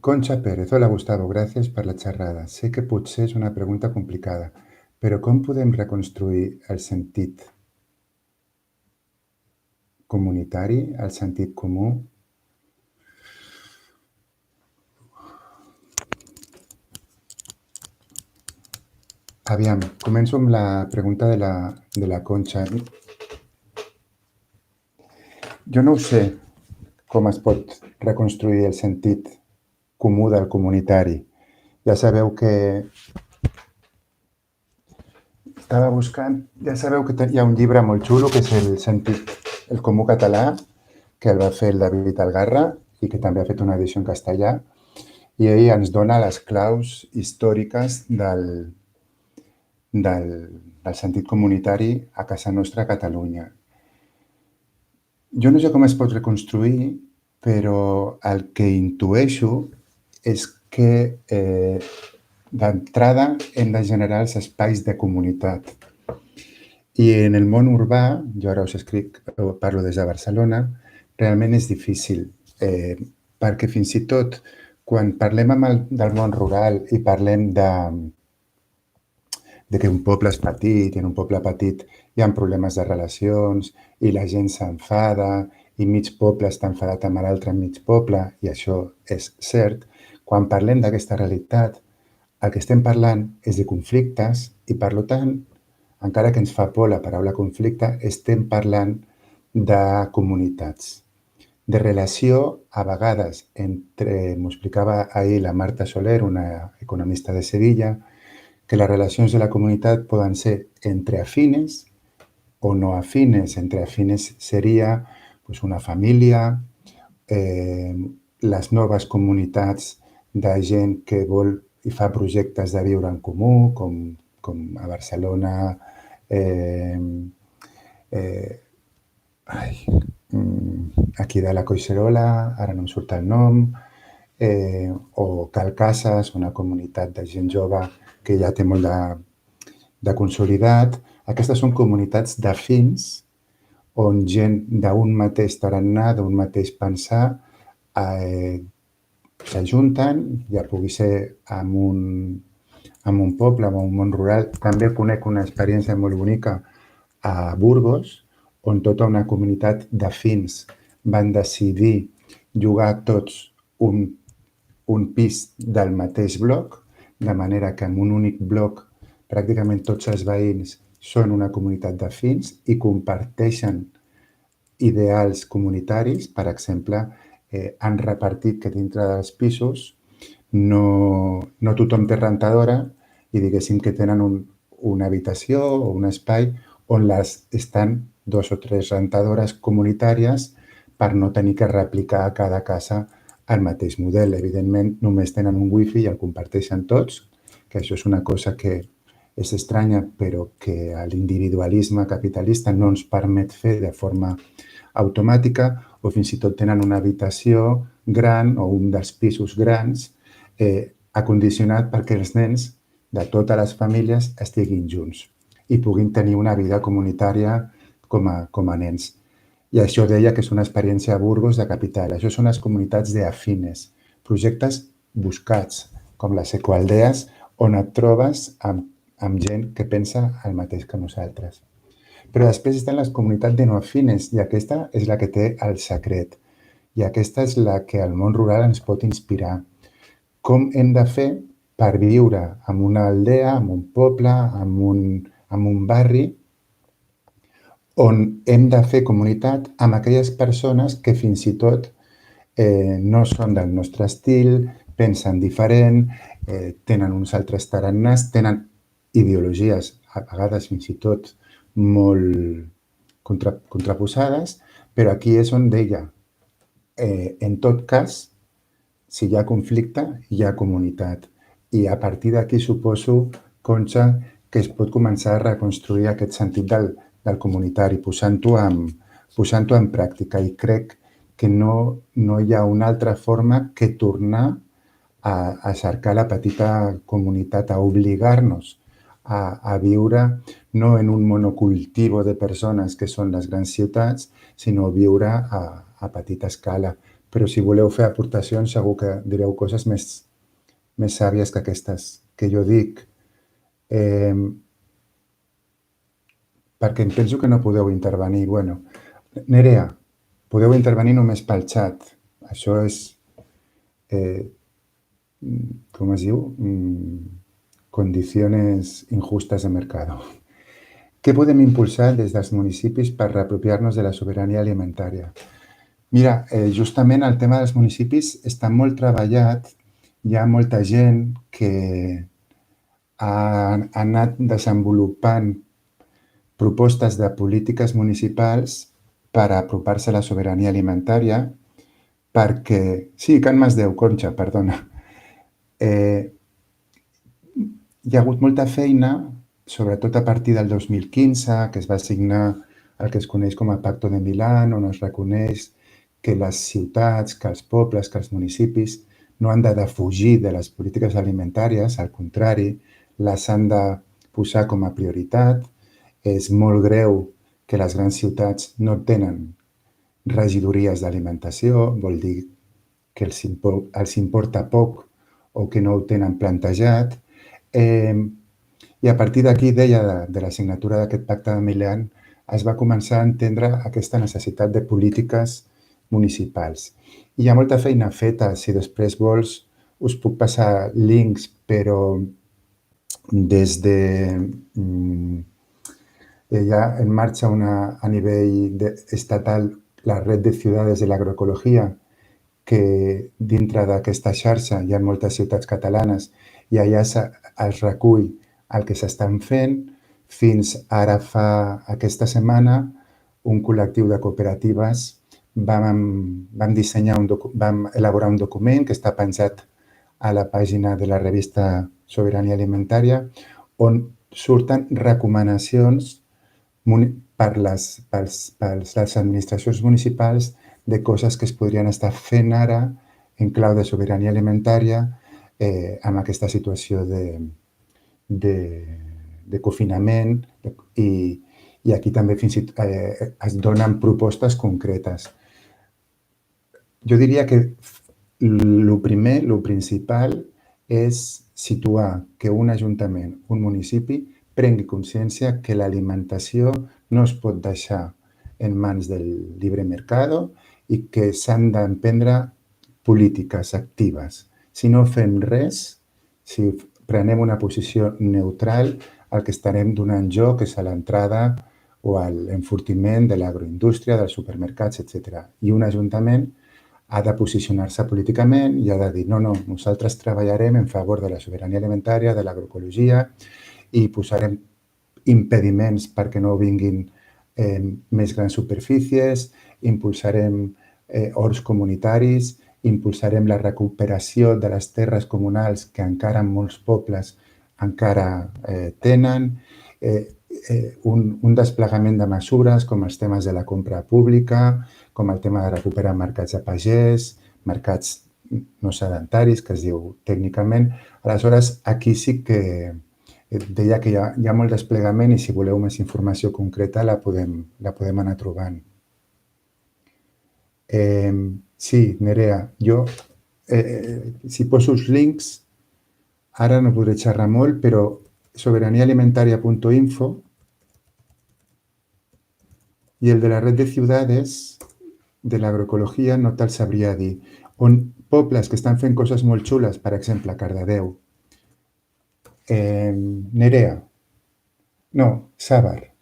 Concha Pérez, hola Gustavo, gràcies per la xerrada. Sé que potser és una pregunta complicada, però com podem reconstruir el sentit comunitari, el sentit comú? Aviam, començo amb la pregunta de la Concha. Jo no ho sé com es pot reconstruir el sentit comú del comunitari. Ja sabeu que estava buscant, ja sabeu que hi ha un llibre molt xulo que és el sentit, el comú català, que el va fer el David Algarra i que també ha fet una edició en castellà, i ell ens dona les claus històriques del sentit comunitari a casa nostra a Catalunya. Jo no sé com es pot reconstruir, però el que intueixo és que d'entrada hem de generar els espais de comunitat. I en el món urbà, jo ara us escric, parlo des de Barcelona, realment és difícil, perquè fins i tot quan parlem del món rural i parlem de que un poble és petit i en un poble petit hi ha problemes de relacions i la gent s'enfada i mig poble està enfadat amb l'altre mig poble, i això és cert, quan parlem d'aquesta realitat, el que estem parlant és de conflictes i, per tant, encara que ens fa por la paraula conflicte, estem parlant de comunitats, de relació, a vegades, entre, m'ho explicava ahir la Marta Soler, una economista de Sevilla, que les relacions de la comunitat poden ser entre afines o no afines. Entre afines seria pues, una família, les noves comunitats de gent que vol i fa projectes de viure en comú, com a Barcelona, aquí de la Collserola, ara no em surt el nom, o Calcases, una comunitat de gent jove que ja té molt de consolidat. Aquestes són comunitats d'afins on gent d'un mateix tarannà, d'un mateix pensar, s'ajunten, ja pugui ser en un poble, en un món rural. També conec una experiència molt bonica a Burgos, on tota una comunitat d'afins van decidir llogar tots un pis del mateix bloc, de manera que en un únic bloc pràcticament tots els veïns són una comunitat d'afins i comparteixen ideals comunitaris. Per exemple, han repartit que dintre dels pisos no tothom té rentadora i diguéssim que tenen una habitació o un espai on estan 2 o 3 rentadores comunitàries per no tenir que replicar a cada casa el mateix model. Evidentment, només tenen un wifi i el comparteixen tots, que això és una cosa que és estranya, però que l'individualisme capitalista no ens permet fer de forma automàtica, o fins i tot tenen una habitació gran o un dels pisos grans acondicionat perquè els nens de totes les famílies estiguin junts i puguin tenir una vida comunitària com a nens. I això deia que és una experiència a Burgos de capital. Això són les comunitats d'afines, projectes buscats, com les ecoaldees, on et trobes amb gent que pensa el mateix que nosaltres. Però després estan les comunitats de no afines, i aquesta és la que té el secret. I aquesta és la que el món rural ens pot inspirar. Com hem de fer per viure en una aldea, en un poble, en un barri, on hem de fer comunitat amb aquelles persones que fins i tot no són del nostre estil, pensen diferent, tenen uns altres tarannàs, tenen ideologies, a vegades fins i tot molt contraposades, però aquí és on deia, en tot cas, si hi ha conflicte, hi ha comunitat. I a partir d'aquí suposo, Concha, que es pot començar a reconstruir aquest sentit del comunitari, posant-ho en pràctica. I crec que no hi ha una altra forma que tornar a cercar la petita comunitat, a obligar-nos a viure, no en un monocultivo de persones que són les grans ciutats, sinó viure a petita escala. Però si voleu fer aportacions, segur que direu coses més sàvies que aquestes que jo dic. Perquè em penso que no podeu intervenir. Bueno, Nerea, podeu intervenir només pel xat. Això és, com es diu? Condiciones injustas de mercado. Què podem impulsar des dels municipis per reapropiar-nos de la sobirania alimentària? Mira, justament el tema dels municipis està molt treballat. Hi ha molta gent que ha anat desenvolupant propostes de polítiques municipals per apropar-se a la sobirania alimentària perquè... Sí, Can Masdeu, Conxa, perdona. Hi ha hagut molta feina, sobretot a partir del 2015, que es va signar el que es coneix com a Pacto de Milán, on es reconeix que les ciutats, que els pobles, que els municipis no han de defugir de les polítiques alimentàries, al contrari, les han de posar com a prioritat. És molt greu que les grans ciutats no tenen regidories d'alimentació, vol dir que els importa poc o que no ho tenen plantejat. I a partir d'aquí, deia, de la signatura d'aquest pacte de Milán, es va començar a entendre aquesta necessitat de polítiques municipals. I hi ha molta feina feta. Si després vols, us puc passar links, però des de... ya en marcha a nivel estatal la red de ciudades de l'agroecologia, que dintre d'aquesta xarxa hi ha moltes ciutats catalanes i allà es recull el que s'estan fent. Fins ara, fa aquesta setmana, un col·lectiu de cooperatives vam elaborar un document que està penjat a la pàgina de la revista Sobirania Alimentària, on surten recomanacions per les administracions municipals de coses que es podrien estar fent ara en clau de sobirania alimentària amb aquesta situació de confinament i aquí també fins i tot es donen propostes concretes. Jo diria que el primer, el principal, és situar que un ajuntament, un municipi, prengui consciència que l'alimentació no es pot deixar en mans del lliure mercado i que s'han d'emprendre polítiques actives. Si no fem res, si prenem una posició neutral, el que estarem donant joc és a l'entrada o a l'enfortiment de l'agroindústria, dels supermercats, etc. I un ajuntament ha de posicionar-se políticament i ha de dir no, nosaltres treballarem en favor de la sobirania alimentària, de l'agroecologia i posarem impediments perquè no vinguin més grans superfícies, impulsarem horts comunitaris, impulsarem la recuperació de les terres comunals que encara en molts pobles encara tenen, un desplegament de mesures com els temes de la compra pública, com el tema de recuperar mercats de pagès, mercats no sedentaris, que es diu tècnicament. Aleshores, aquí sí que deia que hi ha molt desplegament i si voleu més informació concreta la podem anar trobant. Sí, Nerea, jo si poso els links, ara no podré xerrar molt, però soberaniaalimentària.info i el de la red de ciudades de l'agroecologia no te'l sabria dir. On pobles que estan fent coses molt xules, per exemple, Cardedeu. Nerea. No, Sàvar.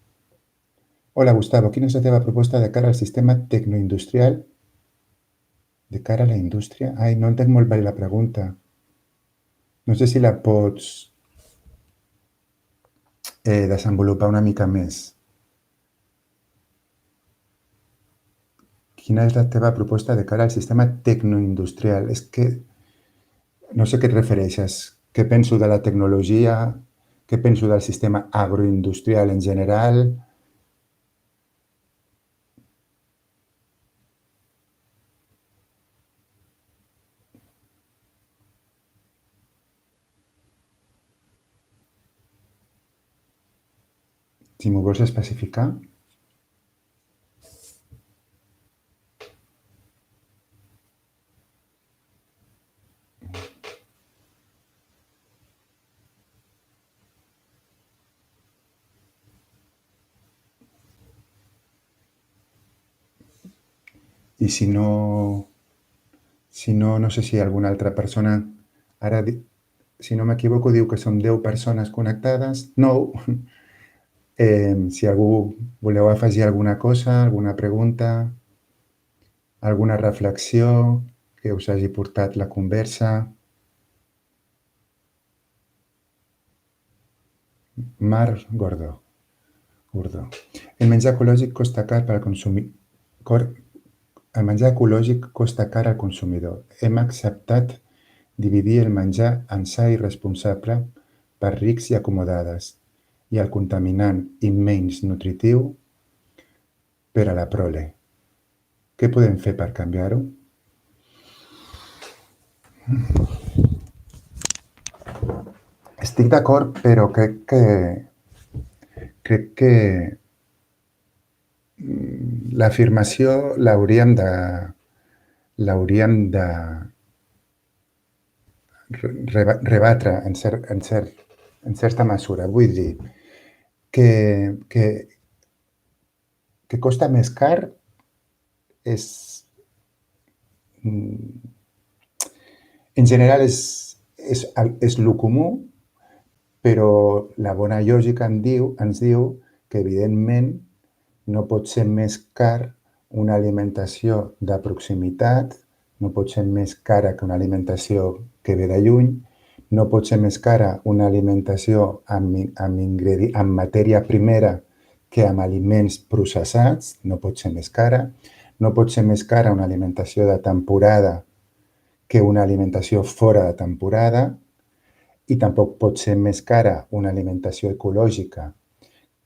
Hola, Gustavo. Quina és la teva proposta de cara al sistema tecnoindustrial? De cara a la indústria? Ai, no entenc molt bé la pregunta. No sé si la pots desenvolupar una mica més. Quina és la teva proposta de cara al sistema tecnoindustrial? És que no sé a què et refereixes. Què penso de la tecnologia? Què penso del sistema agroindustrial en general? Si m'ho vols especificar. I si no, no sé si alguna altra persona, ara, si no m'equivoco, diu que som 10 persones connectades, 9. Si algú voleu afegir alguna cosa, alguna pregunta, alguna reflexió que us hagi portat la conversa. Mar Gordó. El menjar ecològic costa car per al consumidor. El menjar ecològic costa car al consumidor. Hem acceptat dividir el menjar en sa i responsable per rics i acomodades i el contaminant i menys nutritiu per a la prole. Què podem fer per canviar-ho? Estic d'acord, però crec que l'afirmació l'hauríem de rebatre en certa mesura. Vull dir que costa més car és... En general és el comú, però la bona lògica ens diu que, evidentment, no pot ser més car una alimentació de proximitat, no pot ser més cara que una alimentació que ve de lluny, no pot ser més cara una alimentació amb matèria primera que amb aliments processats, no pot ser més cara, no pot ser més cara una alimentació de temporada que una alimentació fora de temporada, i tampoc pot ser més cara una alimentació ecològica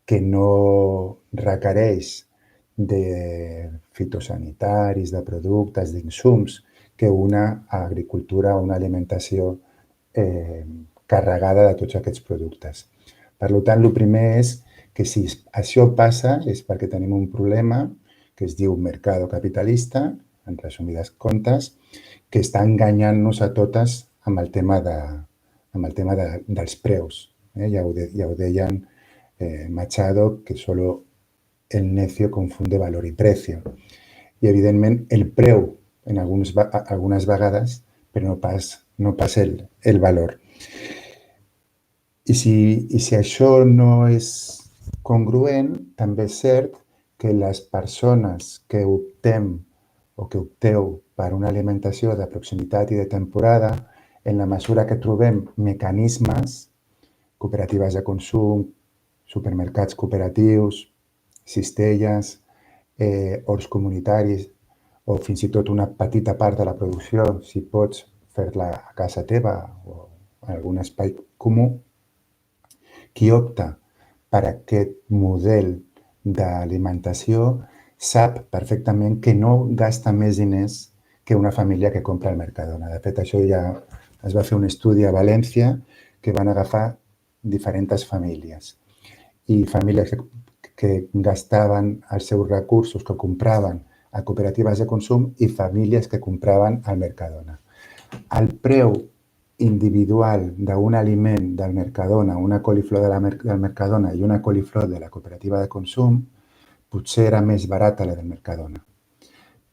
que no requereix de fitosanitaris, de productes, d'insums, que una agricultura o una alimentació carregada de tots aquests productes. Per tant, el primer és que si això passa és perquè tenim un problema que es diu mercado capitalista, en resumides comptes, que està enganyant-nos a totes amb el tema dels preus. Ja ho deien Machado, que solo el necio confunde valor i precio. I, evidentment, el preu en algunes vegades, però no pas el valor. I si això no és congruent, també és cert que les persones que optem o que opteu per una alimentació de proximitat i de temporada, en la mesura que trobem mecanismes, cooperatives de consum, supermercats cooperatius, cistelles, horts comunitaris o fins i tot una petita part de la producció, si pots fer-la a casa teva o en algun espai comú, qui opta per aquest model d'alimentació sap perfectament que no gasta més diners que una família que compra al Mercadona. De fet, això ja es va fer un estudi a València que van agafar diferents famílies i famílies que gastaven els seus recursos, que compraven a cooperatives de consum i famílies que compraven al Mercadona. El preu individual d'un aliment del Mercadona, una coliflor del Mercadona i una coliflor de la cooperativa de consum, potser era més barata la del Mercadona.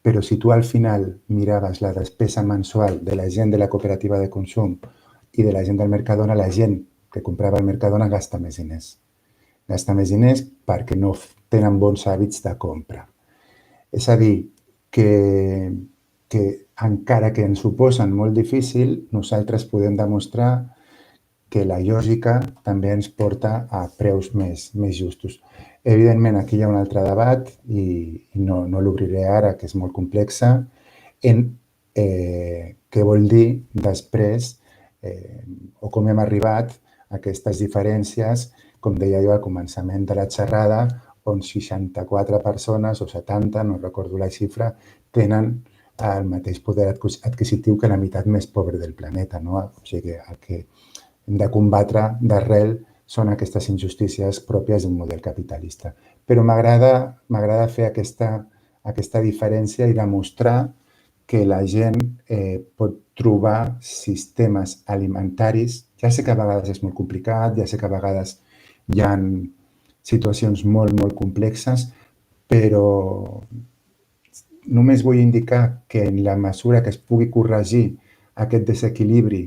Però si tu al final miraves la despesa mensual de la gent de la cooperativa de consum i de la gent del Mercadona, la gent que comprava al Mercadona gasta més diners. Gasta més diners perquè no tenen bons hàbits de compra. És a dir, que encara que ens ho posen molt difícil, nosaltres podem demostrar que la lògica també ens porta a preus més justos. Evidentment, aquí hi ha un altre debat i no l'obriré ara, que és molt complexa, en què vol dir després o com hem arribat a aquestes diferències, com deia jo al començament de la xerrada, on 64 persones o 70, no recordo la xifra, tenen el mateix poder adquisitiu que la meitat més pobra del planeta. No? O sigui que el que hem de combatre d'arrel són aquestes injustícies pròpies d'un model capitalista. Però m'agrada fer aquesta diferència i demostrar que la gent pot trobar sistemes alimentaris. Ja sé que a vegades és molt complicat, ja sé que a vegades hi ha situacions molt, molt complexes, però només vull indicar que en la mesura que es pugui corregir aquest desequilibri,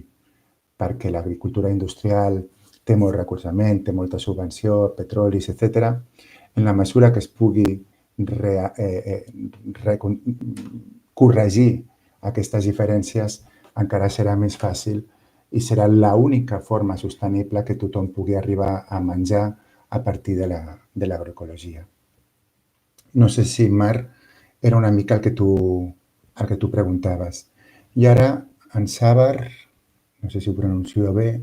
perquè l'agricultura industrial té molt recolzament, té molta subvenció, petrolis, etc. En la mesura que es pugui corregir aquestes diferències, encara serà més fàcil i serà l'única forma sostenible que tothom pugui arribar a menjar a partir de l'agroecologia. No sé si, Mar, era una mica el que tu preguntaves. I ara, en Sàvar, no sé si ho pronuncio bé,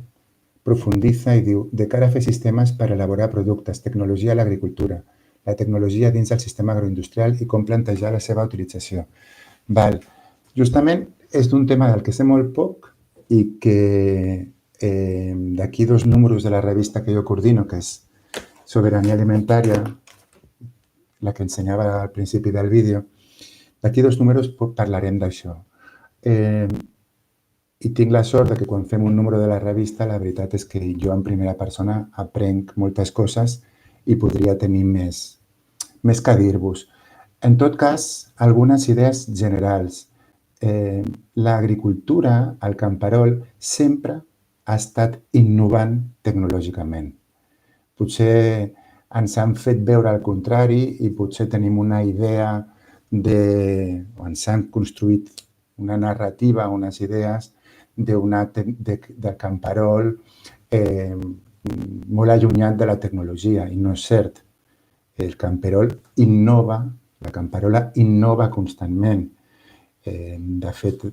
profundiza i diu: de cara a fer sistemes per elaborar productes, tecnologia a l'agricultura, la tecnologia dins del sistema agroindustrial i com plantejar la seva utilització. Justament és d'un tema del que sé molt poc i que d'aquí 2 números de la revista que jo coordino, que és Sobirania Alimentària, la que ensenyava al principi del vídeo, d'aquí 2 números parlarem d'això. I tinc la sort que quan fem un número de la revista, la veritat és que jo en primera persona aprenc moltes coses i podria tenir més que dir-vos. En tot cas, algunes idees generals. L'agricultura, el camperol, sempre ha estat innovant tecnològicament. Potser ens han fet veure el contrari i potser tenim una idea o ens han construït una narrativa, unes idees del camperol molt allunyat de la tecnologia, i no és cert. El camperol innova, la camperola innova constantment. De fet,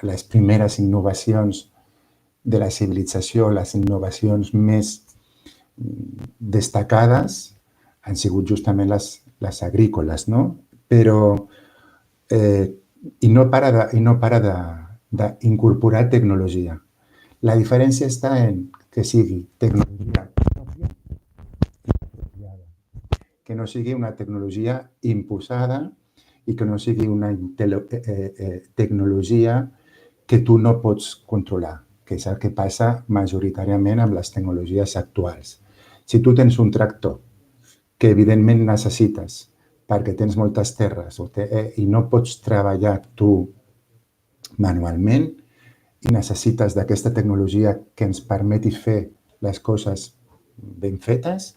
les primeres innovacions de la civilització, les innovacions més destacades han sigut justament les agrícoles, no? Però i no para d'incorporar tecnologia. La diferència està en que sigui tecnologia pròpia i apropiada, que no sigui una tecnologia imposada i que no sigui una tecnologia que tu no pots controlar, que és el que passa majoritàriament amb les tecnologies actuals. Si tu tens un tractor que evidentment necessites perquè tens moltes terres i no pots treballar tu manualment i necessites d'aquesta tecnologia que ens permeti fer les coses ben fetes,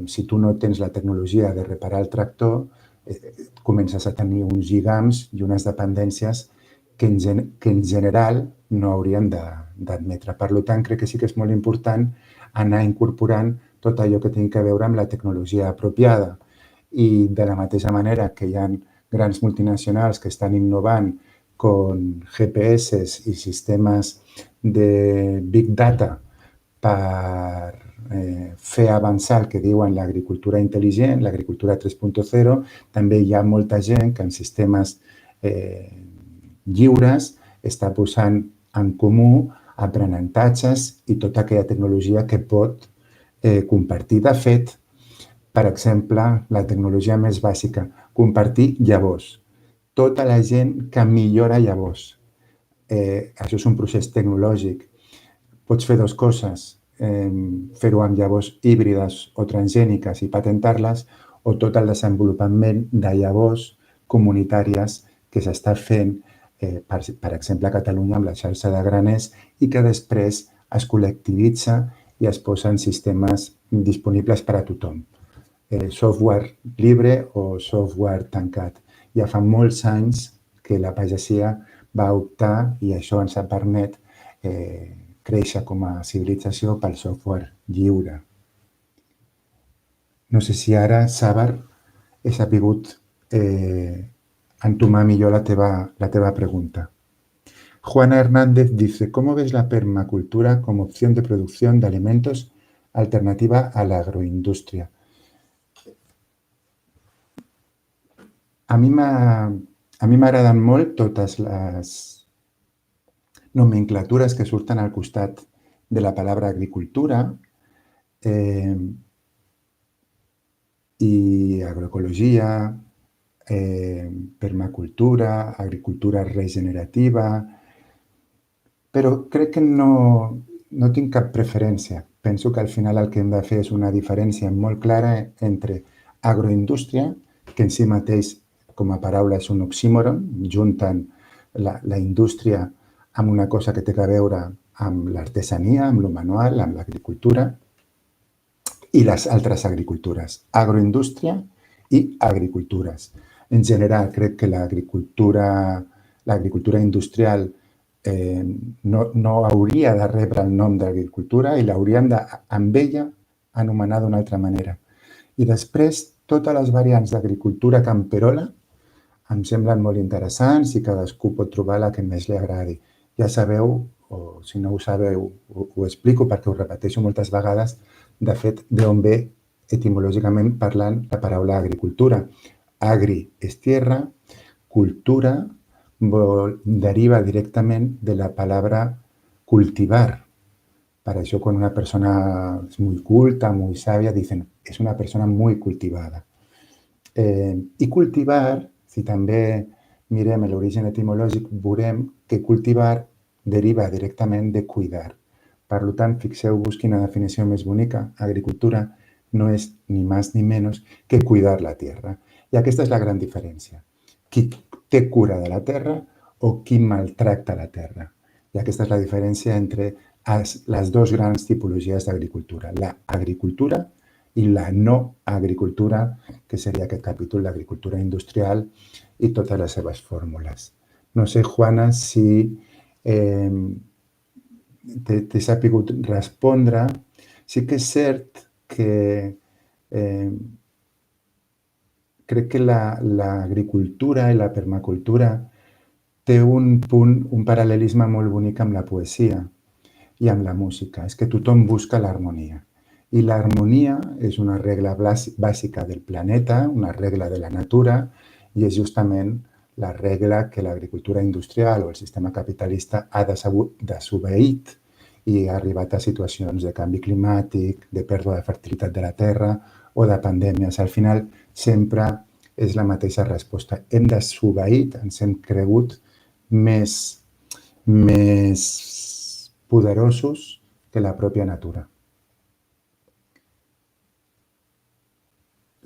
si tu no tens la tecnologia de reparar el tractor, comences a tenir uns lligams i unes dependències que en general no hauríem d'admetre. Per tant, crec que sí que és molt important anar incorporant tot allò que tingui a veure amb la tecnologia apropiada. I de la mateixa manera que hi ha grans multinacionals que estan innovant con GPS i sistemes de Big Data per fer avançar el que diuen l'agricultura intel·ligent, l'agricultura 3.0, també hi ha molta gent que en sistemes lliures està posant en comú aprenentatges i tota aquella tecnologia que pot compartir. De fet, per exemple, la tecnologia més bàsica, compartir llavors. Tota la gent que millora llavors. Això és un procés tecnològic. Pots fer 2 coses, fer-ho amb llavors híbrides o transgèniques i patentar-les, o tot el desenvolupament de llavors comunitàries que s'està fent, per exemple, a Catalunya amb la xarxa de graners i que després es col·lectivitza i es posen sistemes disponibles per a tothom. Software lliure o software tancat. Ja fa molts anys que la pagesia va optar, i això ens permet créixer com a civilització pel software lliure. No sé si ara, Sàvar, he sabut entomar millor la teva pregunta. Juana Hernández dice: ¿Cómo ves la permacultura como opción de producción de alimentos alternativa a la agroindustria? A mi m'agraden molt totes les nomenclatures que surten al costat de la paraula agricultura. i agroecologia, permacultura, agricultura regenerativa, però crec que no tinc cap preferència. Penso que al final el que hem de fer és una diferència molt clara entre agroindústria, que en si mateix com a paraula és un oxímoron, junten la indústria amb una cosa que té a veure amb l'artesania, amb lo manual, amb l'agricultura, i les altres agricultures, agroindústria i agricultures. En general, crec que l'agricultura industrial no hauria de rebre el nom d'agricultura i l'haurien de, amb ella, anomenar d'una altra manera. I després, totes les variants d'agricultura camperola em semblen molt interessants i cadascú pot trobar la que més li agradi. Ja sabeu, o si no ho sabeu, ho explico perquè ho repeteixo moltes vegades, de fet, d'on ve etimològicament parlant la paraula agricultura. Agri és tierra, cultura deriva directament de la paraula cultivar. Para eso, cuando una persona es muy culta, muy sabia, dicen, es una persona muy cultivada. I cultivar, si també mirem l'origen etimològic, veurem que cultivar deriva directament de cuidar. Per tant, fixeu-vos quina definició més bonica. Agricultura no és ni més ni menys que cuidar la terra. I aquesta és la gran diferència. Qui té cura de la terra o qui maltracta la terra. I aquesta és la diferència entre les dues grans tipologies d'agricultura. L'agricultura i la no agricultura, que seria aquest capítol d'agricultura industrial i totes les seves fórmules. No sé, Juana, si t'he sabut respondre. Sí que és cert que crec que l'agricultura i la permacultura té un paral·lelisme molt bonic amb la poesia i amb la música. És que tothom busca l'harmonia. I l'harmonia és una regla bàsica del planeta, una regla de la natura, i és justament la regla que l'agricultura industrial o el sistema capitalista ha desobeït i ha arribat a situacions de canvi climàtic, de pèrdua de fertilitat de la terra o de pandèmies. Al final, sempre és la mateixa resposta. Hem desobeït, ens hem cregut més poderosos que la pròpia natura.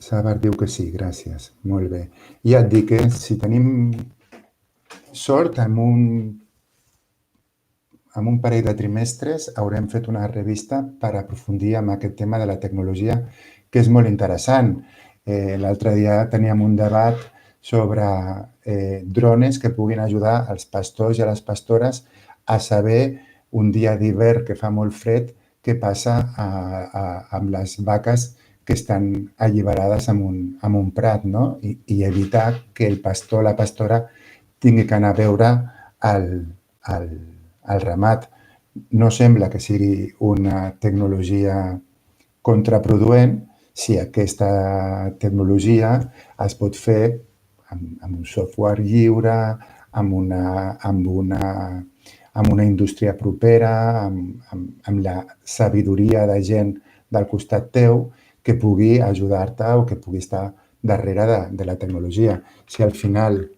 Sabar diu que sí, gràcies. Molt bé. I ja et dic que si tenim sort, amb un parell de trimestres haurem fet una revista per aprofundir en aquest tema de la tecnologia, que és molt interessant. L'altre dia teníem un debat sobre drones que puguin ajudar els pastors i a les pastores a saber un dia d'hivern que fa molt fred què passa amb les vaques que estan alliberades en un prat, no? I evitar que el pastor o la pastora tingui que anar a veure el ramat. No sembla que sigui una tecnologia contraproduent si aquesta tecnologia es pot fer amb un software lliure, amb una indústria propera, amb la sabidoria de gent del costat teu que pugui ajudar-te o que pugui estar darrere de la tecnologia. Si al final,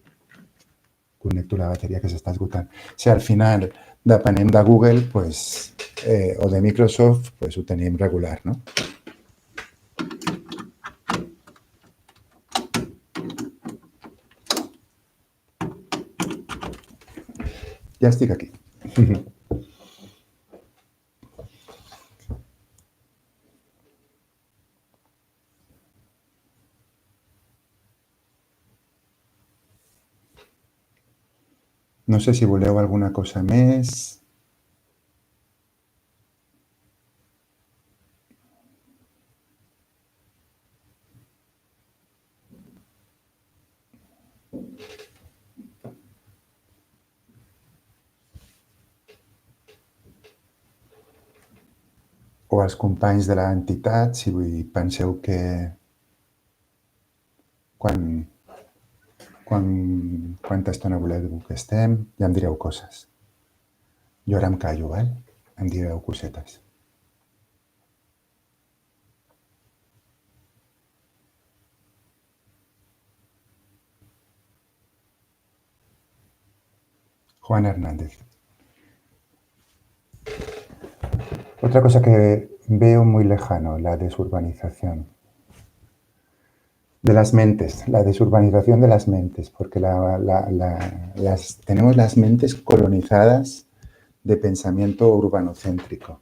connecto la bateria que s'està esgotant, si al final depenem de Google o de Microsoft, ho tenim regular, no? Ja estic aquí. No sé si voleu alguna cosa més. O als companys de l'entitat, si penseu que quanta estona voleu que estem, ja em direu coses. Jo ara em callo, val? Em direu cosetes. Juan Hernández. Otra cosa que veo muy lejano, la desurbanización de las mentes, la desurbanización de las mentes, porque tenemos las mentes colonizadas de pensamiento urbanocéntrico.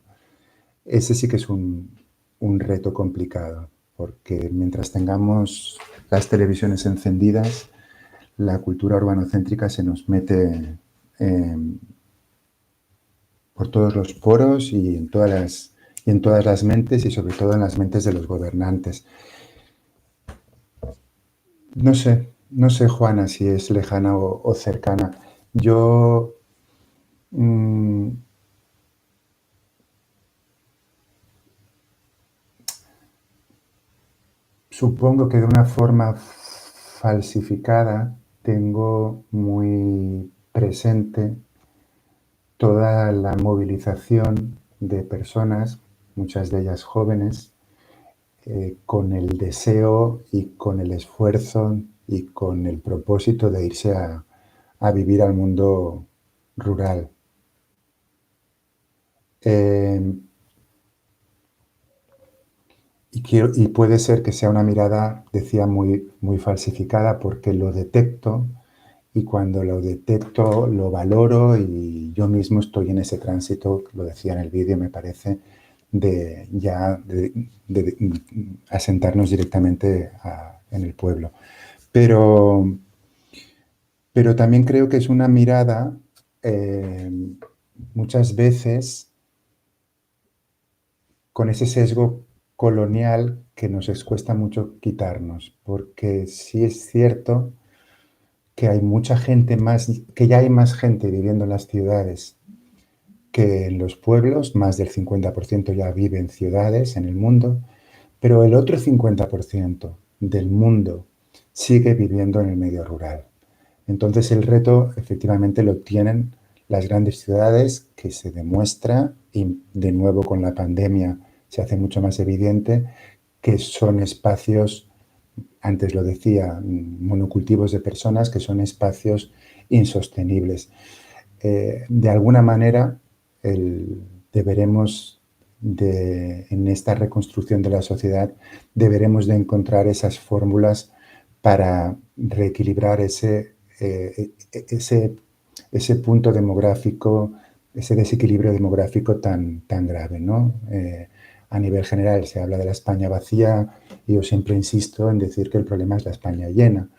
Ese sí que es un reto complicado, porque mientras tengamos las televisiones encendidas, la cultura urbanocéntrica se nos mete por todos los poros y en todas las mentes y sobre todo en las mentes de los gobernantes. No sé, Juana, si es lejana o cercana. Yo supongo que de una forma falsificada tengo muy presente toda la movilización de personas, muchas de ellas jóvenes, con el deseo y con el esfuerzo y con el propósito de irse a vivir al mundo rural. Y puede ser que sea una mirada, decía, muy falsificada porque lo detecto y cuando lo detecto lo valoro y yo mismo estoy en ese tránsito, lo decía en el vídeo, me parece, de asentarnos directamente en el pueblo. Pero también creo que es una mirada muchas veces con ese sesgo colonial que nos cuesta mucho quitarnos, porque sí es cierto que hay mucha gente más, que ya hay más gente viviendo en las ciudades que en los pueblos, más del 50% ya vive en ciudades en el mundo, pero el otro 50% del mundo sigue viviendo en el medio rural. Entonces el reto efectivamente lo tienen las grandes ciudades, que se demuestra, y de nuevo con la pandemia se hace mucho más evidente, que son espacios, antes lo decía, monocultivos de personas, que son espacios insostenibles. De alguna manera, deberemos en esta reconstrucción de la sociedad, deberemos de encontrar esas fórmulas para reequilibrar ese punto demográfico, ese desequilibrio demográfico tan grave, ¿no? A nivel general se habla de la España vacía y yo siempre insisto en decir que el problema es la España llena.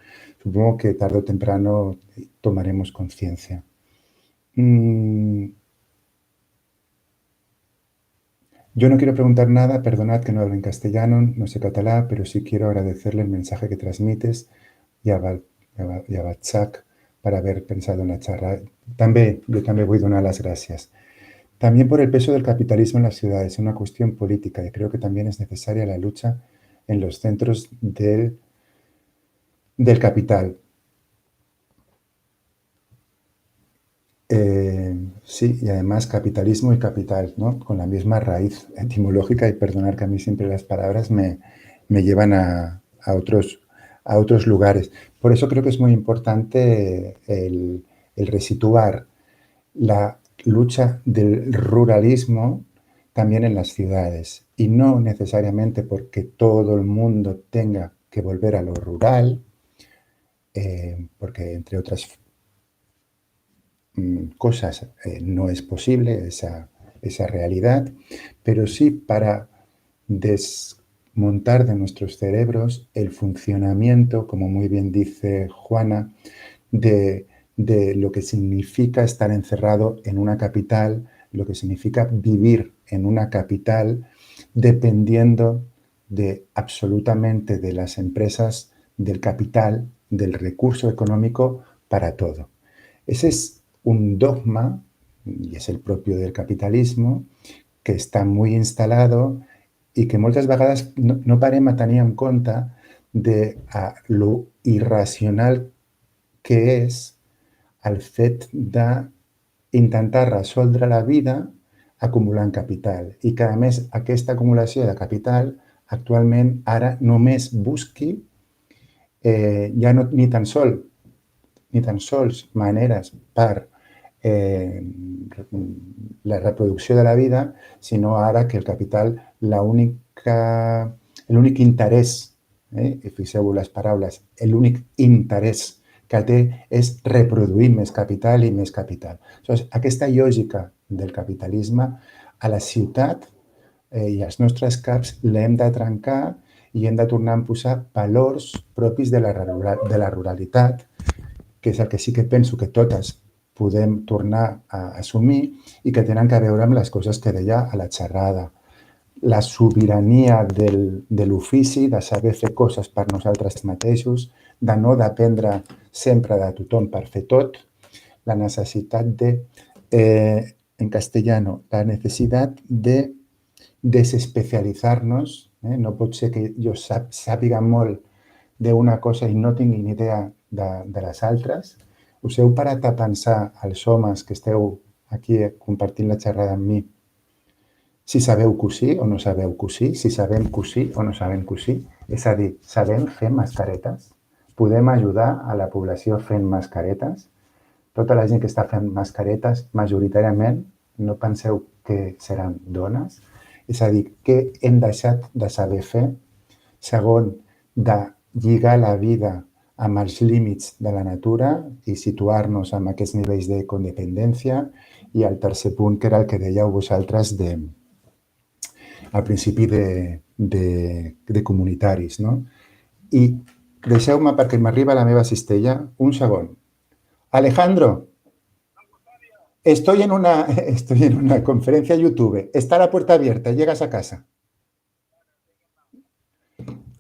Supongo que tarde o temprano tomaremos conciencia. Yo no quiero preguntar nada, perdonad que no hablo en castellano, no sé catalán, pero sí quiero agradecerle el mensaje que transmites y a Batsac por haber pensado en la charla. Yo también voy a dar las gracias. También por el peso del capitalismo en las ciudades, es una cuestión política y creo que también es necesaria la lucha en los centros del capital. Sí, y además capitalismo y capital, ¿no? Con la misma raíz etimológica y perdonar que a mí siempre las palabras me llevan a otros lugares. Por eso creo que es muy importante el resituar la lucha del ruralismo también en las ciudades y no necesariamente porque todo el mundo tenga que volver a lo rural, porque entre otras cosas no es posible esa realidad, pero sí para desmontar de nuestros cerebros el funcionamiento, como muy bien dice Juana, de, de lo que significa estar encerrado en una capital, lo que significa vivir en una capital, dependiendo absolutamente de las empresas, del capital, del recurso económico para todo. Ese es un dogma, y es el propio del capitalismo, que está muy instalado i que moltes vegades no parem a tenir en compte de lo irracional que és el fet d'intentar resoldre la vida acumulant capital i que, a més, aquesta acumulació de capital actualment ara només busqui ja no, ni tan sols maneres per la reproducció de la vida, sinó ara que el capital, l'únic interès, i fixeu-vos les paraules, l'únic interès que té és reproduir més capital i més capital. Llavors, aquesta lògica del capitalisme a la ciutat i als nostres caps l'hem de trencar i hem de tornar a posar valors propis de la ruralitat, que és el que sí que penso que totes podem tornar a assumir i que tenen a veure amb les coses que deia a la xerrada. La sobirania de l'ofici, de saber fer coses per nosaltres mateixos, de no dependre sempre de tothom per fer tot, la necessitat en castellano, la necessitat de desespecializar-nos. No pot ser que jo sàpiga molt d'una cosa i no tingui ni idea de les altres. Us heu parat a pensar, els homes que esteu aquí compartint la xerrada amb mi, si sabeu cosir o no sabeu cosir, si sabem cosir o no sabem cosir? És a dir, sabem fer mascaretes? Podem ajudar a la població fent mascaretes? Tota la gent que està fent mascaretes, majoritàriament, no penseu que seran dones? És a dir, què hem deixat de saber fer? Segon, de lligar la vida amb els límits de la natura i situar-nos amb aquests nivells de codependència. I el tercer punt, que era el que dèieu vosaltres al principi de comunitaris. No? I deixeu-me, perquè m'arriba la meva cistella, un segon. Alejandro, estoy en una conferencia YouTube. Está la puerta abierta. Llegas a casa.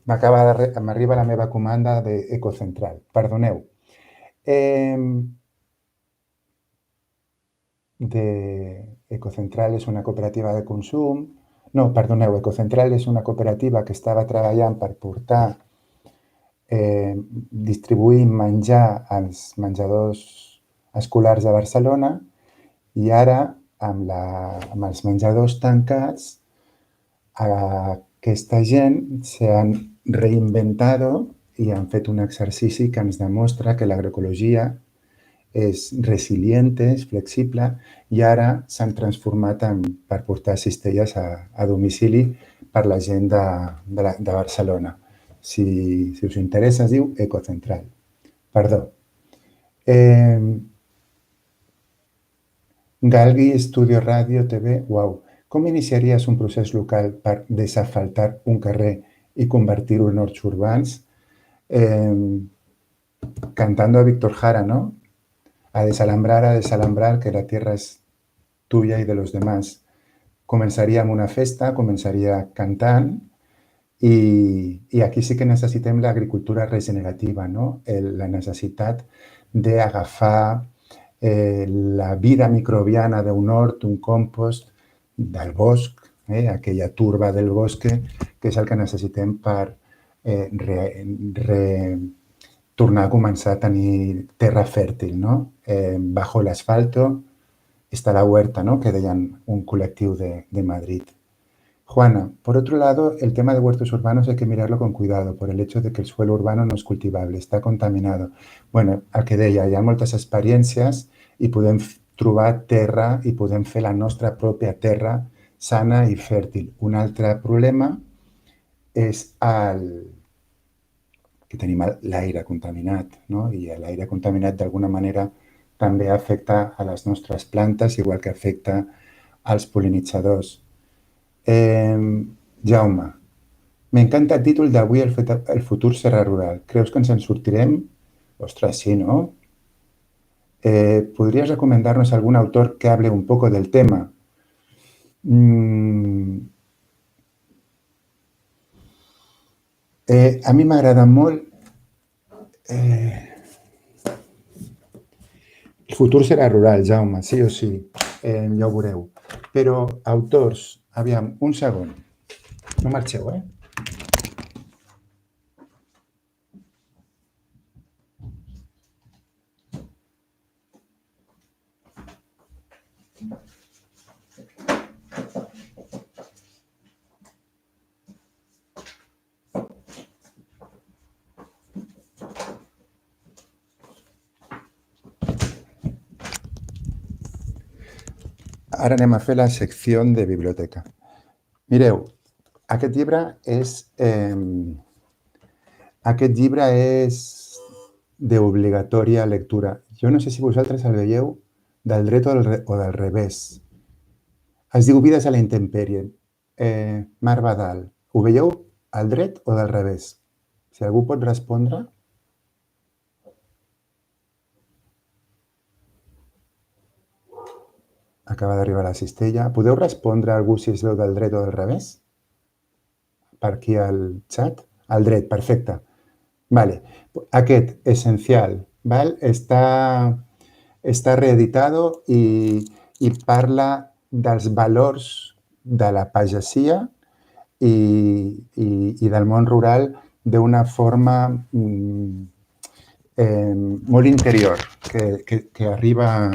M'arriba la meva comanda d'Ecocentral. Perdoneu. Ecocentral és una cooperativa de consum. No, perdoneu, Ecocentral és una cooperativa que estava treballant per portar, distribuir menjar als menjadors escolars de Barcelona i ara, amb els menjadors tancats, aquesta gent s'han reinventado i han fet un exercici que ens demostra que l'agroecologia és resilient, és flexible i ara s'han transformat per portar cistelles a domicili per la gent de Barcelona. Si us interessa, es diu Ecocentral. Perdó. Galgui Estudio Radio TV, uau. Com iniciaries un procés local per desasfaltar un carrer i convertir-ho en horts urbans? Cantando a Víctor Jara, ¿no? A desalambrar, que la tierra es tuya y de los demás. Començaria amb una festa, començaria cantant i aquí sí que necessitem l'agricultura regenerativa, no? La necessitat d'agafar la vida microbiana d'un hort, d'un compost, del bosc, aquella turba del bosc, que és el que necessitem per tornar a començar a tenir terra fèrtil, ¿no? Bajo el asfalto está la huerta, ¿no? Que deien un col·lectiu de Madrid. Juana, por otro lado, el tema de huertos urbanos hay que mirarlo con cuidado por el hecho de que el suelo urbano no es cultivable, está contaminado. Bueno, el que deia, hi ha moltes experiències i podem trobar terra i podem fer la nostra pròpia terra sana i fèrtil. Un altre problema és que tenim l'aire contaminat, no? I l'aire contaminat d'alguna manera també afecta a les nostres plantes, igual que afecta als pol·linitzadors. Jaume, m'encanta el títol d'avui, el futur serà rural. Creus que ens en sortirem? Ostres, sí, ¿no? ¿Podrías recomendarnos algún autor que hable un poco del tema? A mi m'agrada molt el futur serà rural, Jaume, sí o sí, ja ho veureu. Però autors, aviam, un segon. No marxeu, eh? Ara anem a fer la secció de biblioteca. Mireu, aquest llibre és d'obligatòria lectura. Jo no sé si vosaltres el veieu del dret o del revés. Es diu Vides a la intempèrie. Marc Badal. Ho veieu al dret o del revés? Si algú pot respondre. Acaba d'arribar la cistella. Podeu respondre a algú si es veu del dret o del revés? Per aquí al xat? Al dret, perfecte. Vale. Aquest, essencial, val? Està reeditado i parla dels valors de la pagesia i del món rural d'una forma molt interior, que arriba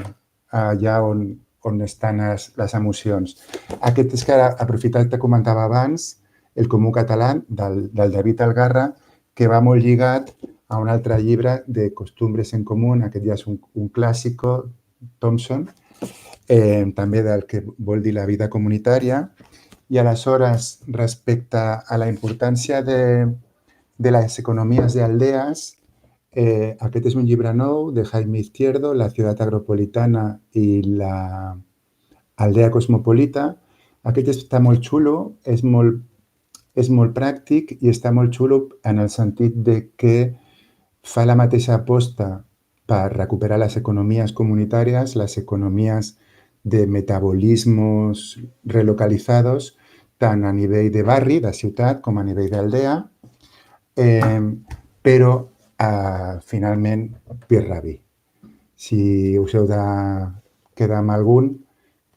allà on estan les emocions. Aquest és que ara, aprofitant que comentava abans, El Comú Català, del David Algarra, que va molt lligat a un altre llibre de Costumbres en Comú, aquest ja és un clàssico, Thompson, també del que vol dir la vida comunitària. I aleshores, respecte a la importància de les economies d'aldees, aquest és un llibre nou de Jaime Izquierdo, La ciudad agropolitana i la aldea cosmopolita. Aquest està molt xulo, és molt pràctic i està molt xulo en el sentit de que fa la mateixa aposta per recuperar les economies comunitàries, les economies de metabolismos relocalizados, tant a nivell de barri, de ciutat, com a nivell d'aldea, però finalment Pierre Rabhi. Si us heu de quedar amb algun,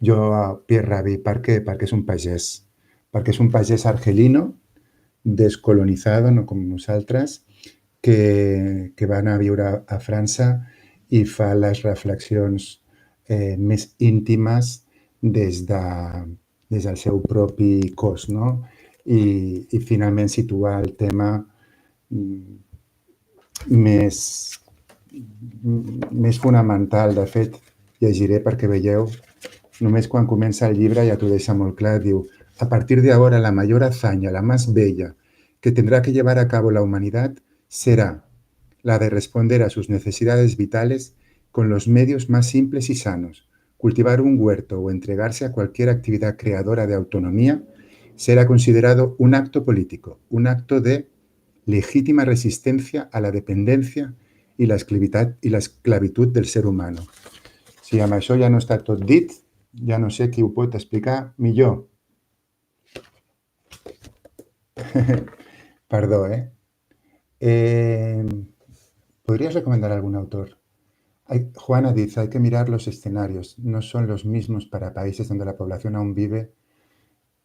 jo Pierre Rabhi. Per què? Perquè és un pagès. Perquè és un pagès argelino, descolonizado, no com nosaltres, que va anar a viure a França i fa les reflexions més íntimes des del seu propi cos, no? I finalment situa el tema més fonamental. De fet, llegiré perquè veieu, només quan comença el llibre ja t'ho deixa molt clar, diu: a partir de ahora la mayor hazaña, la más bella, que tendrá que llevar a cabo la humanidad será la de responder a sus necesidades vitales con los medios más simples y sanos. Cultivar un huerto o entregarse a cualquier actividad creadora de autonomía será considerado un acto político, un acto de legítima resistencia a la dependencia i l'esclavitud del ser humano. Si amb això ja no està tot dit, ja no sé qui ho pot explicar millor. Perdó, ¿Podrías recomendar algún autor? Juana dice, hay que mirar los escenarios. No son los mismos para países donde la población aún vive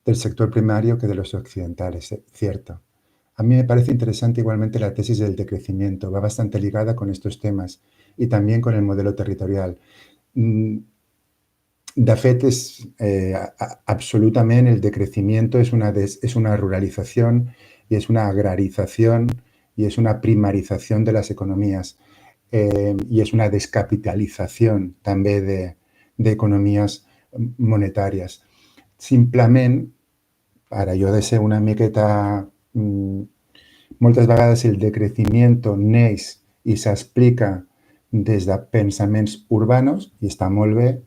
del sector primario que de los occidentales, cierto. A mí me parece interesante igualmente la tesis del decrecimiento. Va bastante ligada con estos temas y también con el modelo territorial. De fet, absolutament el decrecimiento es una ruralización y es una agrarización y es una primarización de las economías y es una descapitalización també de economías monetàries. Simplement, ara jo he de ser una miqueta... moltes vegades el decrecimiento neix i s'explica des de pensaments urbanos i està molt bé,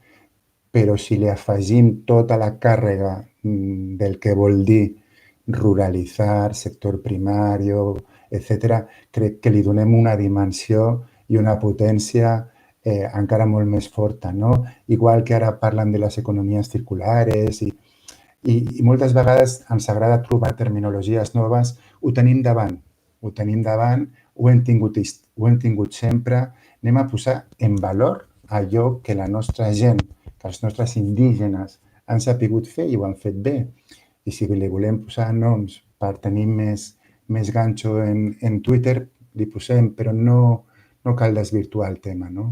però si li afegim tota la càrrega del que vol dir ruralitzar, sector primari, etc., crec que li donem una dimensió i una potència encara molt més forta, no? Igual que ara parlen de les economies circulares i moltes vegades ens agrada trobar terminologies noves, ho tenim davant, ho hem tingut sempre. Anem a posar en valor allò que la nostra gent, que els nostres indígenes han sapigut fer i ho han fet bé. I si li volem posar noms per tenir més ganxo en Twitter, li posem, però no cal desvirtuar el tema, no?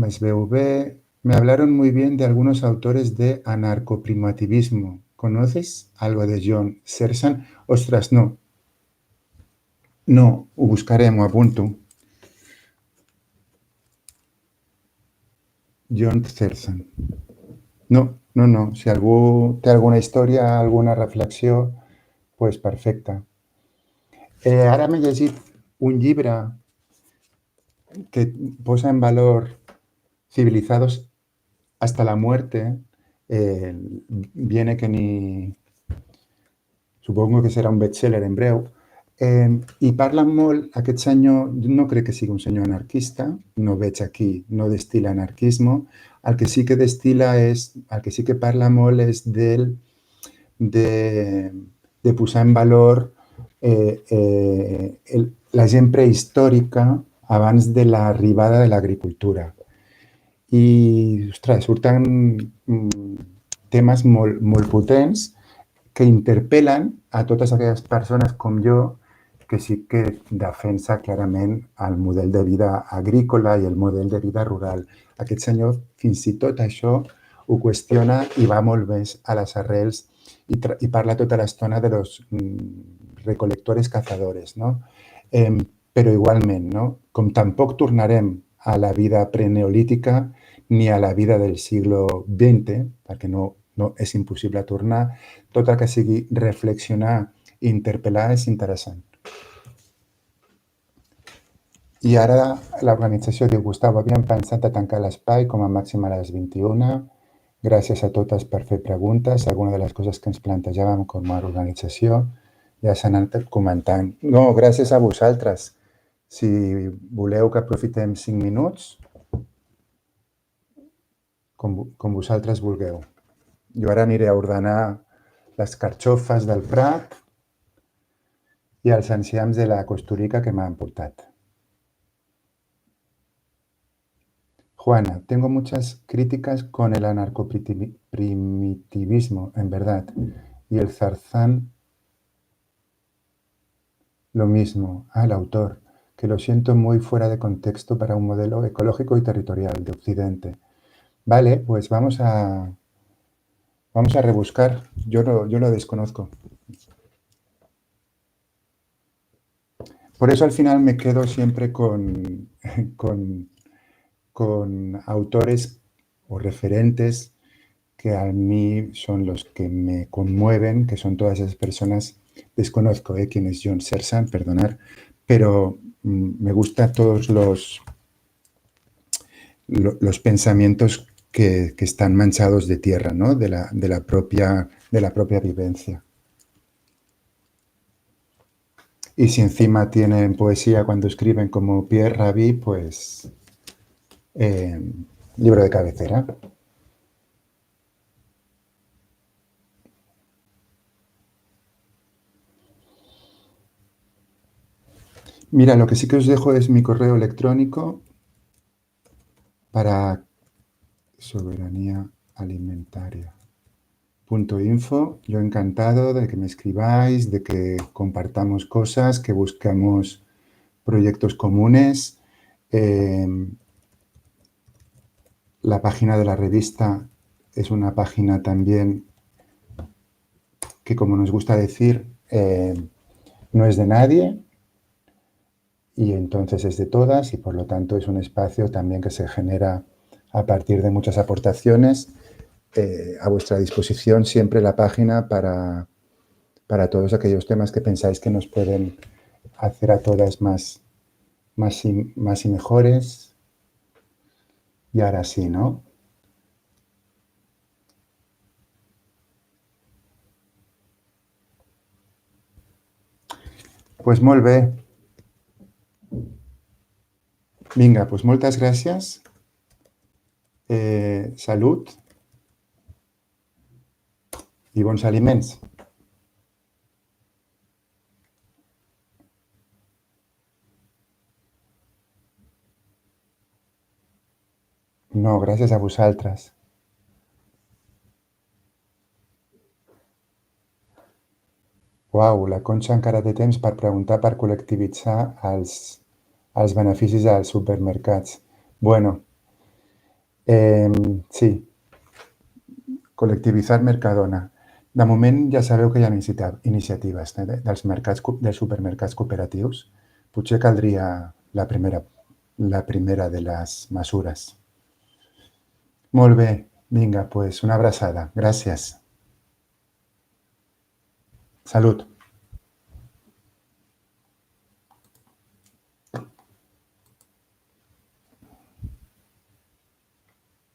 Es veu bé. Me hablaron muy bien de algunos autores de anarcoprimitivismo. ¿Conoces algo de John Searson? Ostras, no. No, ho buscarem, ho apunto. John Cersan. No, no, no. Si algú té alguna història, alguna reflexió, pues perfecte. Ara m'he llegit un llibre que posa en valor Civilizados hasta la muerte. Viene que ni... Supongo que serà un best-seller en breu. I parla molt, aquest senyor, no crec que sigui un senyor anarquista, no veig aquí, no destila anarquisme, el que sí que destila és, el que sí que parla molt és de posar en valor la gent prehistòrica abans de l'arribada de l'agricultura. I, ostres, surten temes molt, molt potents que interpel·len a totes aquelles persones com jo que sí que defensa clarament el model de vida agrícola i el model de vida rural. Aquest senyor fins i tot això ho qüestiona i va molt més a les arrels i parla tota l'estona de los recolectores cazadores, no? Però igualment, no? Com tampoc tornarem a la vida preneolítica ni a la vida del siglo XX, perquè no és impossible tornar, tot el que sigui reflexionar i interpel·lar és interessant. I ara l'organització diu, Gustavo, havíem pensat de tancar l'espai com a màxim a les 21. Gràcies a totes per fer preguntes. Alguna de les coses que ens plantejàvem com a organització ja s'han anat comentant. No, gràcies a vosaltres. Si voleu que aprofitem 5 minuts, com vosaltres vulgueu. Jo ara aniré a ordenar les carxofes del Prat i els enciams de la Costurica que m'han portat. Juana, tengo muchas críticas con el anarcoprimitivismo, en verdad, y el Zarzán lo mismo. El autor, que lo siento muy fuera de contexto para un modelo ecológico y territorial de Occidente. Vale, pues vamos a rebuscar. Yo lo desconozco. Por eso al final me quedo siempre con autores o referentes que a mí son los que me conmueven, que son todas esas personas. Desconozco quién es John Cersan, perdonar, pero me gustan todos los pensamientos que están manchados de tierra, ¿no? de la propia vivencia. Y si encima tienen poesía cuando escriben como Pierre Rabhi, pues libro de cabecera. Mira, lo que sí que os dejo es mi correo electrónico para soberanía alimentaria.info. Yo encantado de que me escribáis, de que compartamos cosas, que busquemos proyectos comunes. La página de la revista es una página también que, como nos gusta decir, no es de nadie y entonces es de todas y por lo tanto es un espacio también que se genera a partir de muchas aportaciones. A vuestra disposición siempre la página para todos aquellos temas que pensáis que nos pueden hacer a todas más y mejores. Y ahora sí, ¿no? Pues molt bé. Vinga, doncs moltes gràcies. Salut i bons aliments. No, gràcies a vosaltres. Uau, la Conxa encara té temps per preguntar per col·lectivitzar els beneficis als supermercats. Bueno, sí, col·lectivitzar Mercadona. De moment ja sabeu que hi ha iniciatives dels supermercats cooperatius. Potser caldria la primera de les mesures. Molt bé. Vinga, doncs una abraçada. Gràcies. Salut.